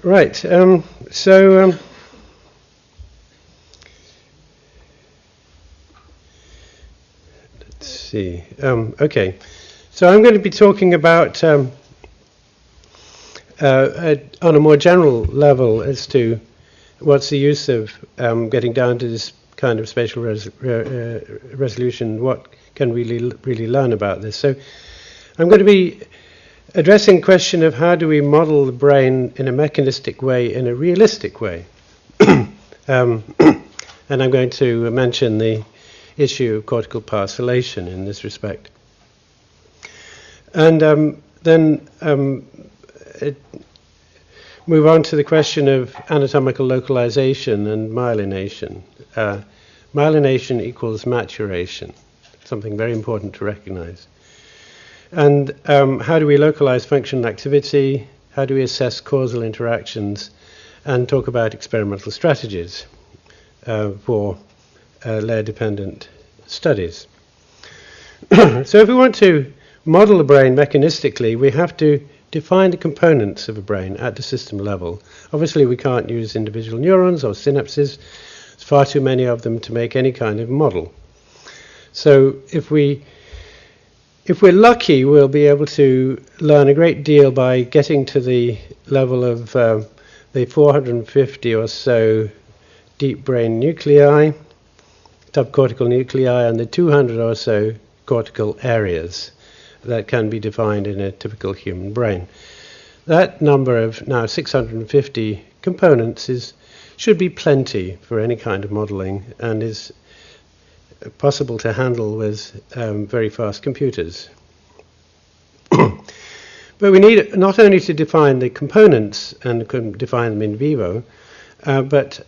Right. Let's see. Okay. So I'm going to be talking about on a more general level as to what's the use of getting down to this kind of spatial resolution. What can we really learn about this? So I'm going to be addressing the question of how do we model the brain in a mechanistic way, in a realistic way. And I'm going to mention the issue of cortical parcellation in this respect. And then move on to the question of anatomical localization and myelination. Myelination equals maturation, something very important to recognize. And how do we localize functional activity? How do we assess causal interactions? And talk about experimental strategies for layer-dependent studies. So if we want to model the brain mechanistically, we have to define the components of a brain at the system level. Obviously, we can't use individual neurons or synapses. There's far too many of them to make any kind of model. So if we're lucky, we'll be able to learn a great deal by getting to the level of the 450 or so deep brain nuclei, subcortical nuclei, and the 200 or so cortical areas that can be defined in a typical human brain. That number of now 650 components should be plenty for any kind of modeling and is possible to handle with very fast computers. But we need not only to define the components and define them in vivo, but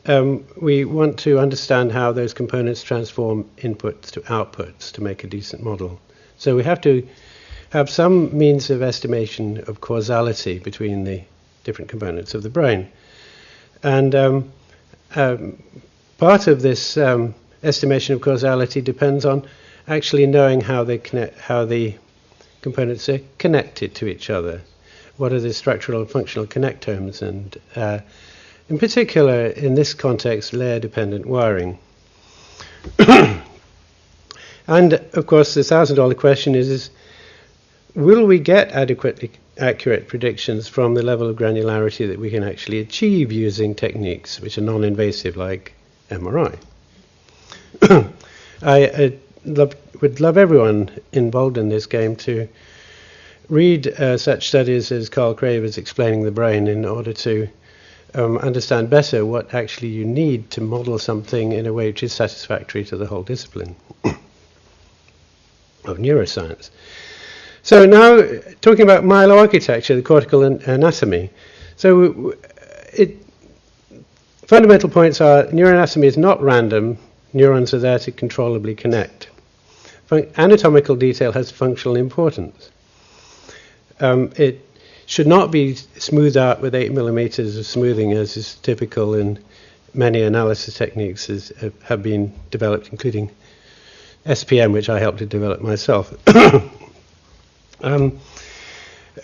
we want to understand how those components transform inputs to outputs to make a decent model. So we have to have some means of estimation of causality between the different components of the brain. And part of this estimation of causality depends on actually knowing how the components are connected to each other. What are the structural and functional connectomes, and in particular, in this context, layer-dependent wiring. And of course, the $1,000 question is will we get adequately accurate predictions from the level of granularity that we can actually achieve using techniques which are non-invasive like MRI? I would love everyone involved in this game to read such studies as Carl Craver's Explaining the Brain in order to understand better what actually you need to model something in a way which is satisfactory to the whole discipline of neuroscience. So now, talking about myeloarchitecture, the cortical anatomy. So fundamental points are neuroanatomy is not random. Neurons are there to controllably connect. Anatomical detail has functional importance. It should not be smoothed out with 8 millimeters of smoothing, as is typical in many analysis techniques have been developed, including SPM, which I helped to develop myself.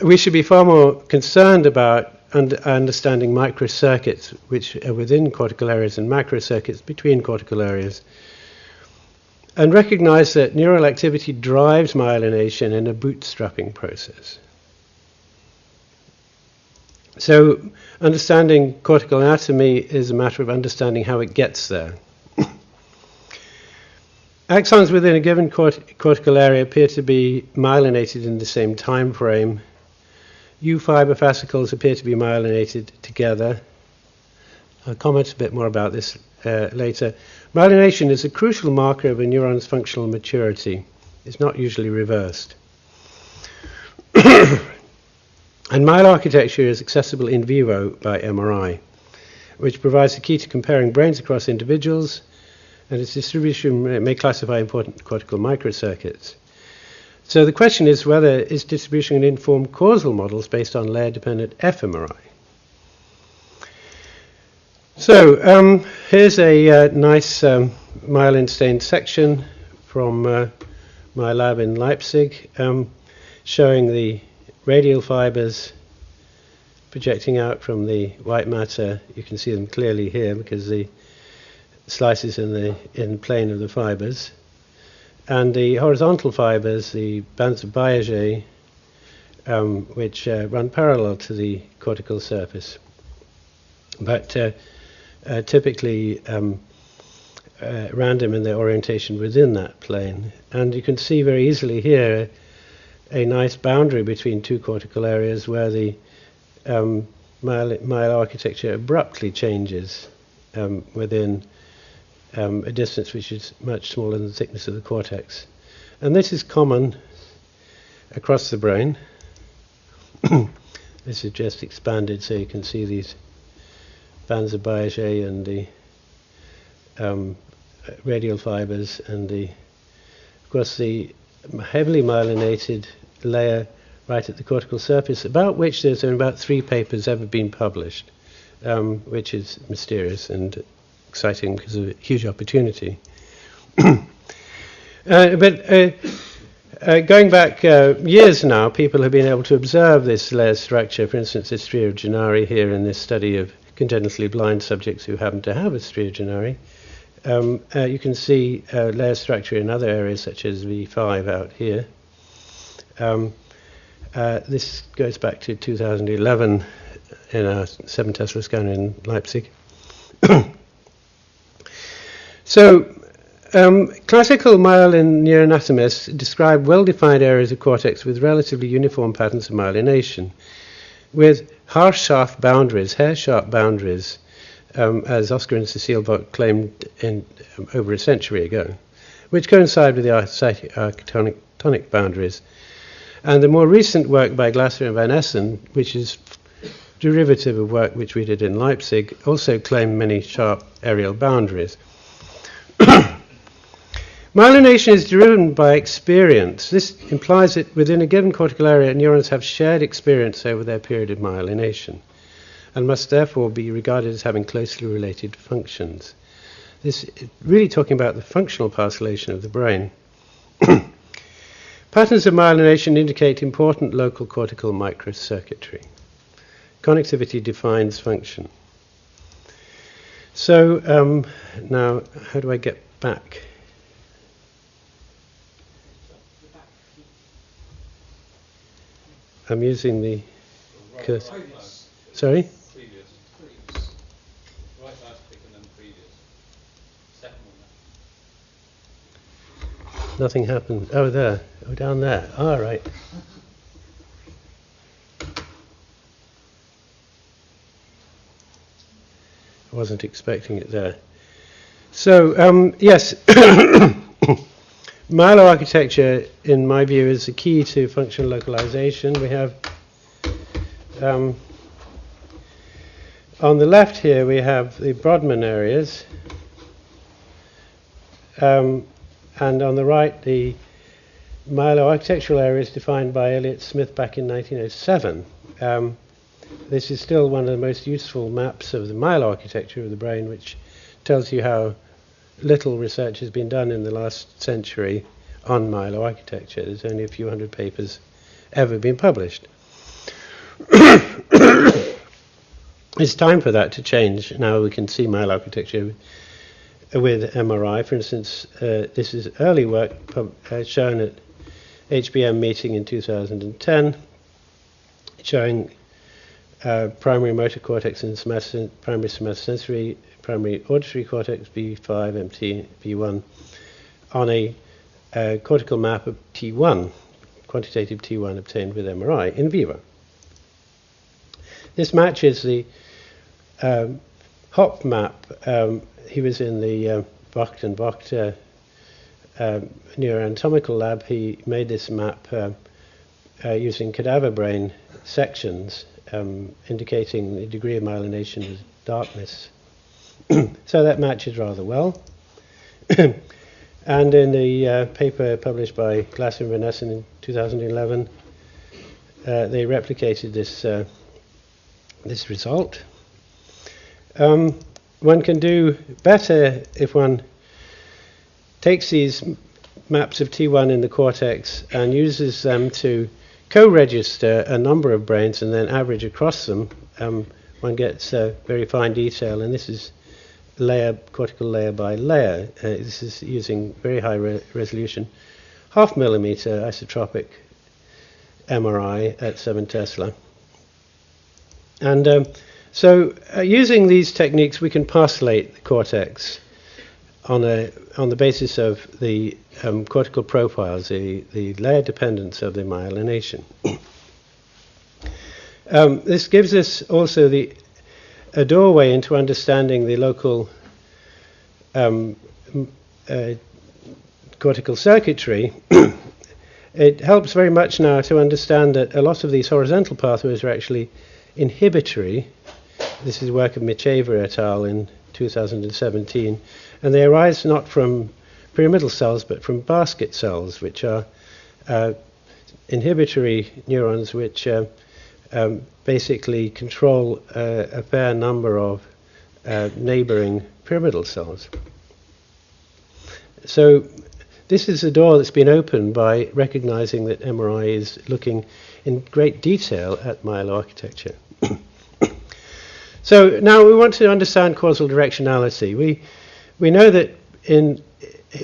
We should be far more concerned about understanding microcircuits which are within cortical areas and macrocircuits between cortical areas, and recognize that neural activity drives myelination in a bootstrapping process. So understanding cortical anatomy is a matter of understanding how it gets there. Axons within a given cortical area appear to be myelinated in the same time frame. U fiber fascicles appear to be myelinated together. I'll comment a bit more about this later. Myelination is a crucial marker of a neuron's functional maturity. It's not usually reversed. And myeloarchitecture is accessible in vivo by MRI, which provides a key to comparing brains across individuals, and its distribution may classify important cortical microcircuits. So the question is whether its distribution can inform causal models based on layer-dependent fMRI. So here's a nice myelin-stained section from my lab in Leipzig, showing the radial fibers projecting out from the white matter. You can see them clearly here because the slices in the plane of the fibers. And the horizontal fibers, the bands of Baillet, which run parallel to the cortical surface, but typically random in their orientation within that plane. And you can see very easily here a nice boundary between two cortical areas where the myeloarchitecture abruptly changes within a distance which is much smaller than the thickness of the cortex. And this is common across the brain. This is just expanded so you can see these bands of Baillet and the radial fibers and of course the heavily myelinated layer right at the cortical surface, about which there's only about 3 papers ever been published, which is mysterious and exciting because of a huge opportunity. But going back years now, people have been able to observe this layer structure. For instance, this stria genari here in this study of congenitally blind subjects who happen to have a stria genari. You can see layer structure in other areas such as V5 out here. This goes back to 2011 in our 7 Tesla scanner in Leipzig. So, classical myelin neuroanatomists describe well-defined areas of cortex with relatively uniform patterns of myelination, with harsh-sharp boundaries, hair-sharp boundaries, as Oscar and Cecile Vogt claimed over a century ago, which coincide with the architectonic boundaries. And the more recent work by Glasser and Van Essen, which is derivative of work which we did in Leipzig, also claimed many sharp areal boundaries. Myelination is driven by experience. This implies that within a given cortical area, neurons have shared experience over their period of myelination and must therefore be regarded as having closely related functions. This is really talking about the functional parcellation of the brain. Patterns of myelination indicate important local cortical microcircuitry. Connectivity defines function. So now, how do I get back? I'm using the cursor. Sorry? Previous. Right mouse click and then previous. Second one. Nothing happened. Oh, there. Oh, down there. All right. I wasn't expecting it there. So, yes, myeloarchitecture, in my view, is the key to functional localization. We have, on the left here, we have the Brodmann areas, and on the right, the myeloarchitectural areas defined by Elliott Smith back in 1907. This is still one of the most useful maps of the myeloarchitecture of the brain, which tells you how little research has been done in the last century on myeloarchitecture. There's only a few hundred papers ever been published. It's time for that to change. Now we can see myeloarchitecture with MRI. For instance, this is early work shown at HBM meeting in 2010, showing primary motor cortex and primary somatosensory, primary auditory cortex, B5, MT, B1, on a cortical map of T1, quantitative T1 obtained with MRI in vivo. This matches the Hop map. He was in the Vogt and Vogt neuroanatomical lab. He made this map using cadaver brain sections, indicating the degree of myelination as darkness. So that matches rather well. And in the paper published by Glasser and Van Essen in 2011, they replicated this this result. One can do better if one takes these maps of T1 in the cortex and uses them to co-register a number of brains and then average across them one gets very fine detail, and this is cortical layer by layer. This is using very high resolution, 0.5 millimeter isotropic MRI at 7 Tesla. And so using these techniques, we can parcellate the cortex on the basis of the cortical profiles, the layer dependence of the myelination. This gives us also a doorway into understanding the local cortical circuitry. It helps very much now to understand that a lot of these horizontal pathways are actually inhibitory. This is work of Micheva et al. In 2017, and they arise not from pyramidal cells but from basket cells, which are inhibitory neurons which basically control a fair number of neighboring pyramidal cells. So this is a door that's been opened by recognizing that MRI is looking in great detail at myeloarchitecture. So now we want to understand causal directionality. We know that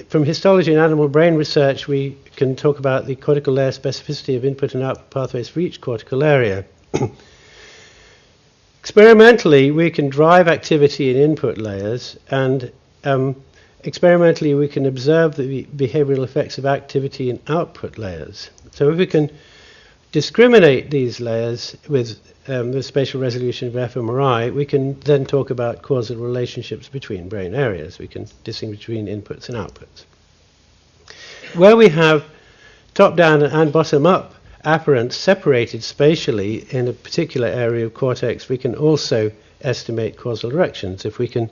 from histology and animal brain research, we can talk about the cortical layer specificity of input and output pathways for each cortical area. Experimentally, we can drive activity in input layers, and experimentally we can observe the behavioral effects of activity in output layers. So if we can discriminate these layers with the spatial resolution of fMRI, we can then talk about causal relationships between brain areas. We can distinguish between inputs and outputs. Where we have top-down and bottom-up apparents separated spatially in a particular area of cortex, we can also estimate causal directions if we can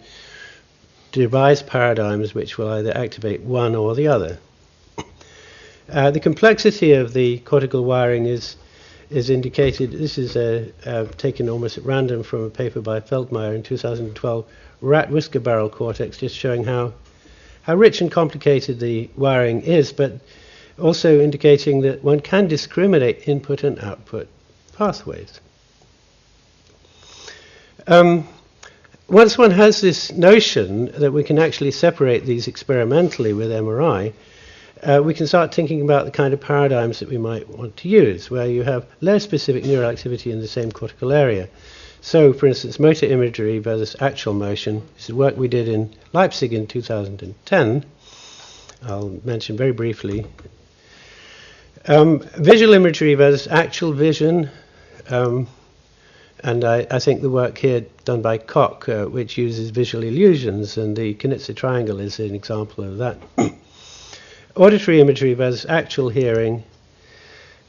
devise paradigms which will either activate one or the other. The complexity of the cortical wiring is indicated. This is taken almost at random from a paper by Feldmeyer in 2012, rat whisker barrel cortex, just showing how rich and complicated the wiring is, but also indicating that one can discriminate input and output pathways. Once one has this notion that we can actually separate these experimentally with MRI, we can start thinking about the kind of paradigms that we might want to use, where you have layer-specific neural activity in the same cortical area. So, for instance, motor imagery versus actual motion. This is work we did in Leipzig in 2010. I'll mention very briefly. Visual imagery versus actual vision. And I think the work here done by Koch, which uses visual illusions, and the Knitzer triangle is an example of that. Auditory imagery versus actual hearing,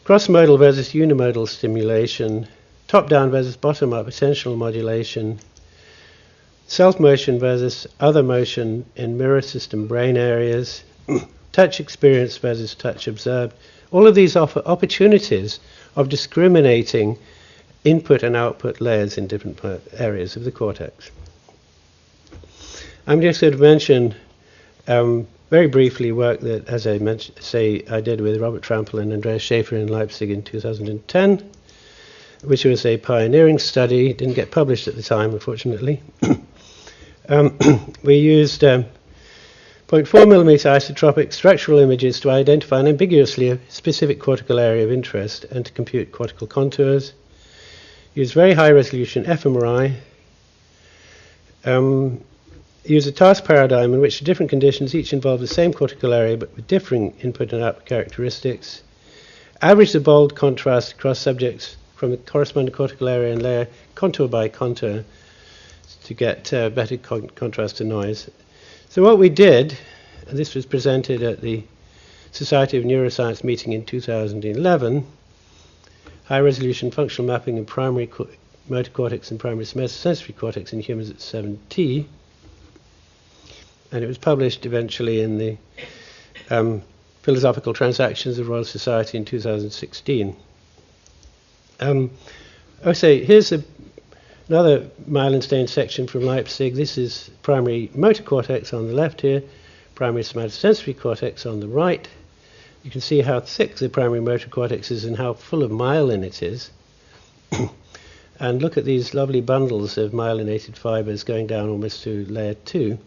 cross-modal versus unimodal stimulation, top-down versus bottom-up attentional modulation, self-motion versus other motion in mirror system brain areas, touch experience versus touch observed. All of these offer opportunities of discriminating input and output layers in different areas of the cortex. I'm just going to mention very briefly work that, as I I did with Robert Trampel and Andreas Schäfer in Leipzig in 2010, which was a pioneering study. It didn't get published at the time, unfortunately. We used 0.4 millimeter isotropic structural images to identify an ambiguously specific cortical area of interest and to compute cortical contours. Use very high resolution fMRI. Use a task paradigm in which different conditions each involve the same cortical area but with differing input and output characteristics. Average the bold contrast across subjects from the corresponding cortical area and layer contour by contour to get better contrast to noise. So what we did, and this was presented at the Society of Neuroscience meeting in 2011, high resolution functional mapping in primary motor cortex and primary somatosensory cortex in humans at 7T. And it was published eventually in the Philosophical Transactions of the Royal Society in 2016. Here's another myelin-stained section from Leipzig. This is primary motor cortex on the left here, primary somatosensory cortex on the right. You can see how thick the primary motor cortex is and how full of myelin it is. and look at these lovely bundles of myelinated fibers going down almost to layer 2.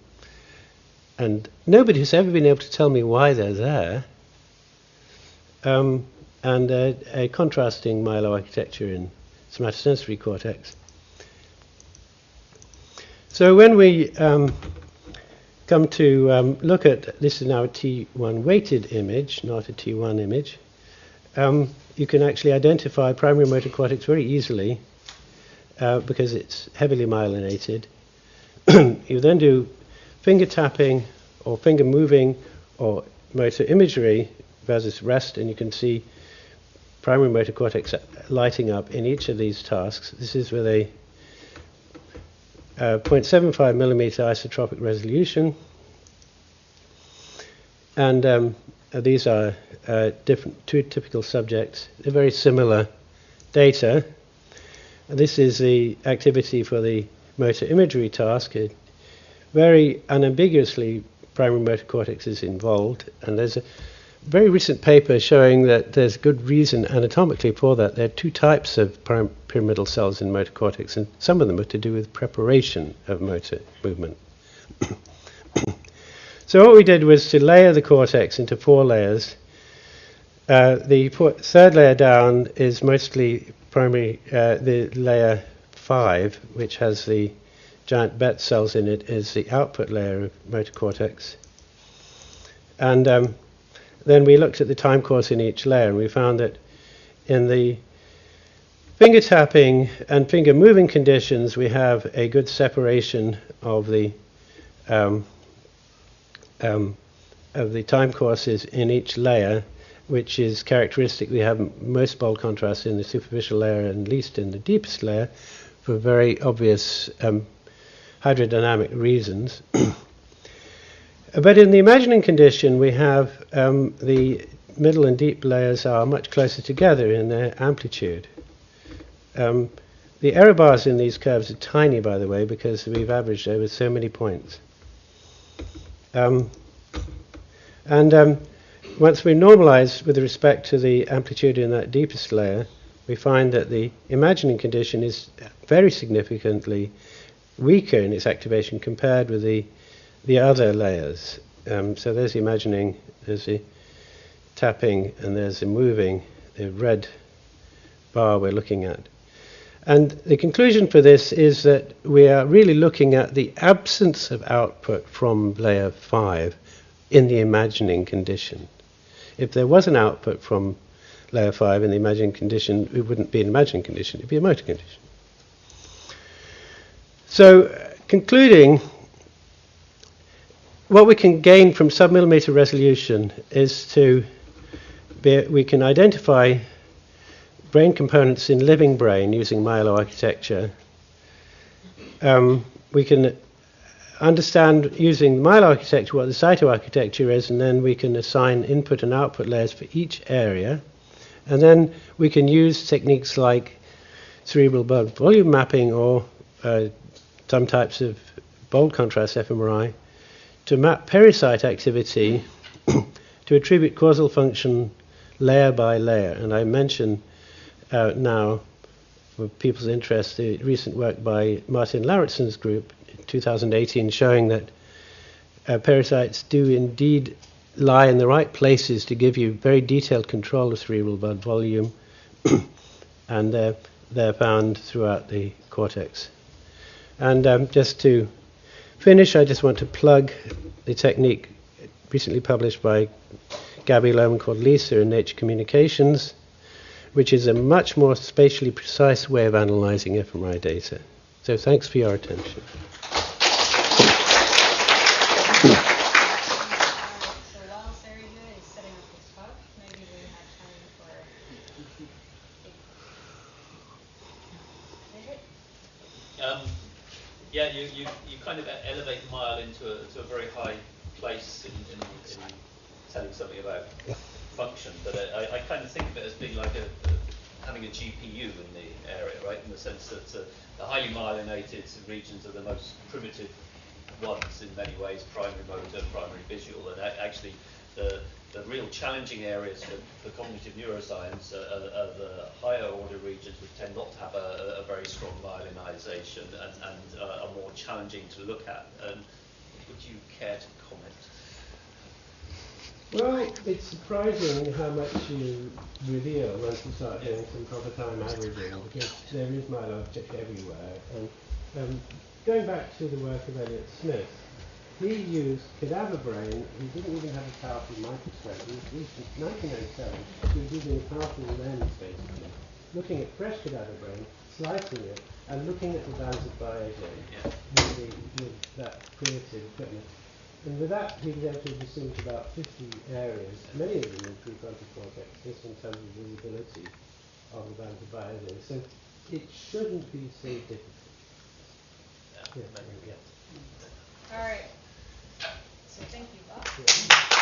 And nobody has ever been able to tell me why they're there. And a contrasting myeloarchitecture in somatosensory cortex. So when we come to look at, this is now a T1 weighted image, not a T1 image, you can actually identify primary motor cortex very easily because it's heavily myelinated. You then do finger tapping or finger moving or motor imagery versus rest, and you can see primary motor cortex lighting up in each of these tasks. This is with a 0.75 millimeter isotropic resolution, and these are two typical subjects. They're very similar data. This is the activity for the motor imagery task. Very unambiguously, primary motor cortex is involved, and there's a very recent paper showing that there's good reason anatomically for that. There are two types of pyramidal cells in motor cortex, and some of them are to do with preparation of motor movement. So what we did was to layer the cortex into 4 layers. The third layer down is mostly primary, the layer 5, which has the giant BET cells in it, is the output layer of motor cortex. And then we looked at the time course in each layer, and we found that in the finger tapping and finger moving conditions, we have a good separation of the time courses in each layer, which is characteristic. We have most bold contrast in the superficial layer and least in the deepest layer for very obvious hydrodynamic reasons. But in the imagining condition, we have the middle and deep layers are much closer together in their amplitude. The error bars in these curves are tiny, by the way, because we've averaged over so many points. Once we normalize with respect to the amplitude in that deepest layer, we find that the imagining condition is very significantly weaker in its activation compared with the other layers. So there's the imagining, there's the tapping, and there's the moving, the red bar we're looking at. And the conclusion for this is that we are really looking at the absence of output from layer 5 in the imagining condition. If there was an output from layer 5 in the imagining condition, it wouldn't be an imagining condition, it would be a motor condition. So, concluding, what we can gain from submillimeter resolution is we can identify brain components in living brain using myeloarchitecture. We can understand using myeloarchitecture what the cytoarchitecture is, and then we can assign input and output layers for each area. And then we can use techniques like cerebral blood volume mapping or some types of bold contrast fMRI to map pericyte activity to attribute causal function layer by layer. And I mention now, for people's interest, the recent work by Martin Lauritson's group in 2018 showing that pericytes do indeed lie in the right places to give you very detailed control of cerebral blood volume, and they're found throughout the cortex. And just to finish, I just want to plug the technique recently published by Gabby Lohman called LISA in Nature Communications, which is a much more spatially precise way of analyzing fMRI data. So thanks for your attention. Yeah, you kind of elevate the mile into a very high place in telling something about function, but I kind of think of it as being like having a GPU in the area, right? In the sense that the highly myelinated regions are the most primitive ones in many ways, primary motor, primary visual, and actually the real challenging areas for cognitive neuroscience are the higher order regions, which tend not to have a very strong myelinization and are more challenging to look at. Would you care to comment? Well, it's surprising how much you reveal once you start doing some proper time averaging, because there is Myeloarchitecture everywhere. And going back to the work of Elliot Smith, he used cadaver brain. He didn't even have a powerful microscope. He was 1997. He was using a powerful lens, basically, looking at fresh cadaver brain, slicing it, and looking at the bands of biogen with that primitive equipment. And with that, he was able to distinguish about 50 areas, many of them in prefrontal cortex, just in terms of visibility of the bands of biogen. So it shouldn't be so difficult. Yeah. All right. So thank you, Bob.